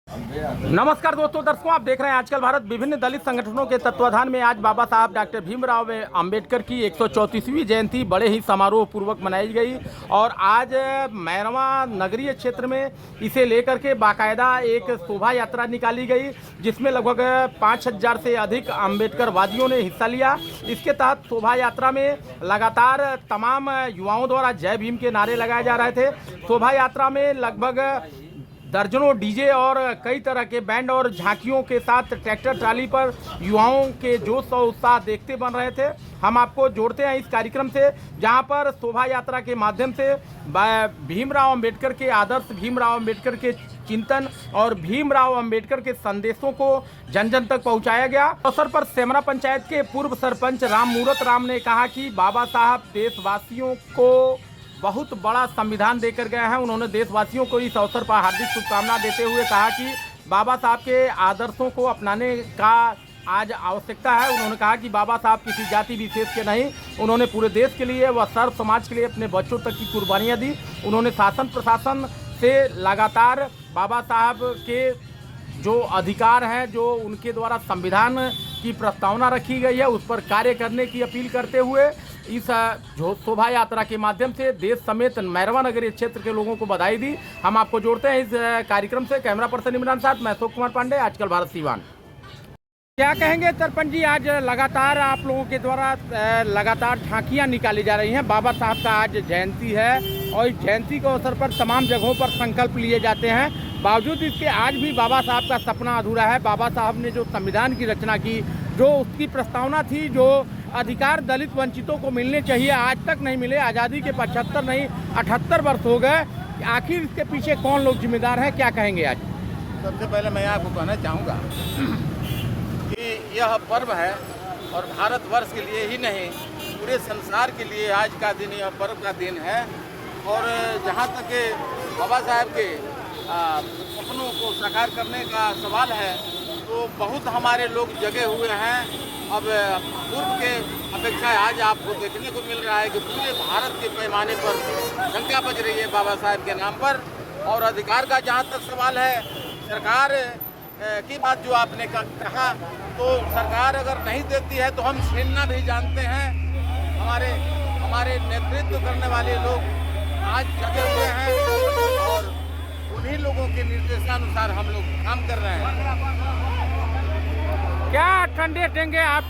नमस्कार दोस्तों, दर्शकों, आप देख रहे हैं आजकल भारत। विभिन्न दलित संगठनों के तत्वाधान में आज बाबा साहब डॉक्टर भीमराव अंबेडकर की 134वीं जयंती बड़े ही समारोह पूर्वक मनाई गई। और आज मैरवा नगरीय क्षेत्र में इसे लेकर के बाकायदा एक शोभा यात्रा निकाली गई, जिसमें लगभग 5000 से अधिक अंबेडकरवादियों ने हिस्सा लिया। इसके तहत शोभा यात्रा में लगातार तमाम युवाओं द्वारा जय भीम के नारे लगाए जा रहे थे। शोभा यात्रा में लगभग दर्जनों डीजे और कई तरह के बैंड और झांकियों के साथ ट्रैक्टर ट्राली पर युवाओं के जोश और उत्साह देखते बन रहे थे। हम आपको जोड़ते हैं इस कार्यक्रम से, जहां पर शोभा यात्रा के माध्यम से भीमराव अंबेडकर के आदर्श, भीमराव अंबेडकर के चिंतन और भीमराव अंबेडकर के संदेशों को जन जन तक पहुंचाया गया। अवसर पर सेमरा पंचायत के पूर्व सरपंच राममूरत राम ने कहा कि बाबा साहब देशवासियों को बहुत बड़ा संविधान देकर गए हैं। उन्होंने देशवासियों को इस अवसर पर हार्दिक शुभकामना देते हुए कहा कि बाबा साहब के आदर्शों को अपनाने का आज आवश्यकता है। उन्होंने कहा कि बाबा साहब किसी जाति विशेष के नहीं, उन्होंने पूरे देश के लिए व सर्व समाज के लिए अपने बच्चों तक की कुर्बानियाँ दी। उन्होंने शासन प्रशासन से लगातार बाबा साहब के जो अधिकार हैं, जो उनके द्वारा संविधान की प्रस्तावना रखी गई है, उस पर कार्य करने की अपील करते हुए इस शोभा यात्रा के माध्यम से देश समेत मैरवा नगरीय क्षेत्र के लोगों को बधाई दी। हम आपको जोड़ते हैं इस कार्यक्रम से। कैमरा पर्सन इमरान साथ, मैं अशोक कुमार पांडे, आजकल भारत सीवान। क्या कहेंगे सरपंच जी, आज लगातार आप लोगों के द्वारा लगातार झांकियां निकाली जा रही हैं। बाबा साहब का आज जयंती है और इस जयंती के अवसर पर तमाम जगहों पर संकल्प लिए जाते हैं। बावजूद इसके आज भी बाबा साहब का सपना अधूरा है। बाबा साहब ने जो संविधान की रचना की, जो उसकी प्रस्तावना थी, जो अधिकार दलित वंचितों को मिलने चाहिए, आज तक नहीं मिले। आज़ादी के 75 नहीं 78 वर्ष हो गए। आखिर इसके पीछे कौन लोग जिम्मेदार हैं, क्या कहेंगे आज? सबसे पहले मैं आपको कहना चाहूँगा कि यह पर्व है और भारतवर्ष के लिए ही नहीं, पूरे संसार के लिए आज का दिन यह पर्व का दिन है। और जहाँ तक बाबा साहब के सपनों को साकार करने का सवाल है, तो बहुत हमारे लोग जगे हुए हैं। अब पूर्व के अपेक्षा आज आपको देखने को मिल रहा है कि पूरे भारत के पैमाने पर डंका बज रही है बाबा साहब के नाम पर। और अधिकार का जहाँ तक सवाल है, सरकार की बात जो आपने कहा, तो सरकार अगर नहीं देती है तो हम छीनना भी जानते हैं। हमारे नेतृत्व करने वाले लोग आज जगे हुए हैं और उन्हीं लोगों के निर्देशानुसार हम लोग काम कर रहे हैं। क्या संदेश देंगे आप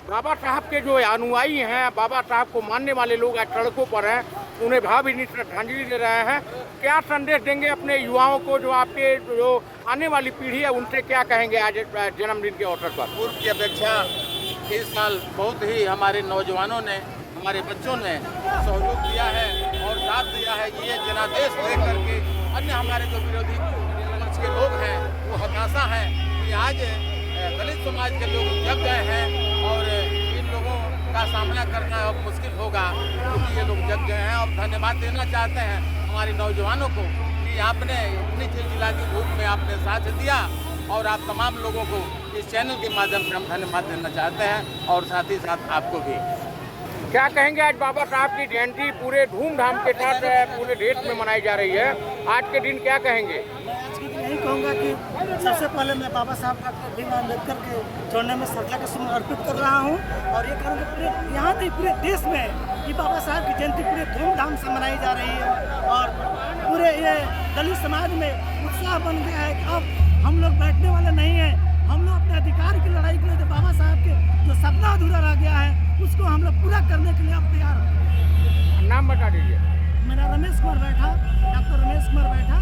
बाबा साहब के जो अनुयायी हैं, बाबा साहब को मानने वाले लोग आज सड़कों पर हैं, उन्हें भावभीनी श्रद्धांजलि दे रहे हैं। क्या संदेश देंगे अपने युवाओं को, जो आपके जो आने वाली पीढ़ी है, उनसे क्या कहेंगे आज जन्मदिन के अवसर पर? पूर्व की अपेक्षा इस साल बहुत ही हमारे नौजवानों ने, हमारे बच्चों ने सहयोग दिया है और साथ दिया है। ये जनादेश देख करके अन्य हमारे जो विरोधी पक्ष के लोग हैं वो हताशा है कि आज दलित समाज के लोग जग गए हैं और इन लोगों का सामना करना अब मुश्किल होगा, क्योंकि ये लोग जग गए हैं। और धन्यवाद देना चाहते हैं हमारे नौजवानों को कि आपने इतनी चिलचिलाती धूप में आपने साथ दिया, और आप तमाम लोगों को इस चैनल के माध्यम से हम धन्यवाद देना चाहते हैं और साथ ही साथ आपको भी। क्या कहेंगे, आज बाबा साहब की जयंती पूरे धूमधाम के साथ पूरे देश में मनाई जा रही है, आज के दिन क्या कहेंगे? यही कहूँगा कि सबसे पहले मैं बाबा साहब डॉक्टर भीमराव अम्बेडकर के चरणों में श्रद्धा का सुमन अर्पित कर रहा हूँ। और ये कहूँगा पूरे यहाँ नहीं, पूरे देश में ये बाबा साहब की जयंती पूरे धूमधाम से मनाई जा रही है। और पूरे ये दलित समाज में उत्साह बन गया है कि अब हम लोग बैठने वाले नहीं हैं। हम लोग अपने अधिकार की लड़ाई के लिए, जो बाबा साहब के जो सपना अधूरा रह गया है, उसको हम लोग पूरा करने के लिए अब तैयार हैं। नाम बता दीजिए। मेरा रमेश कुमार बैठा, डॉक्टर रमेश कुमार बैठा।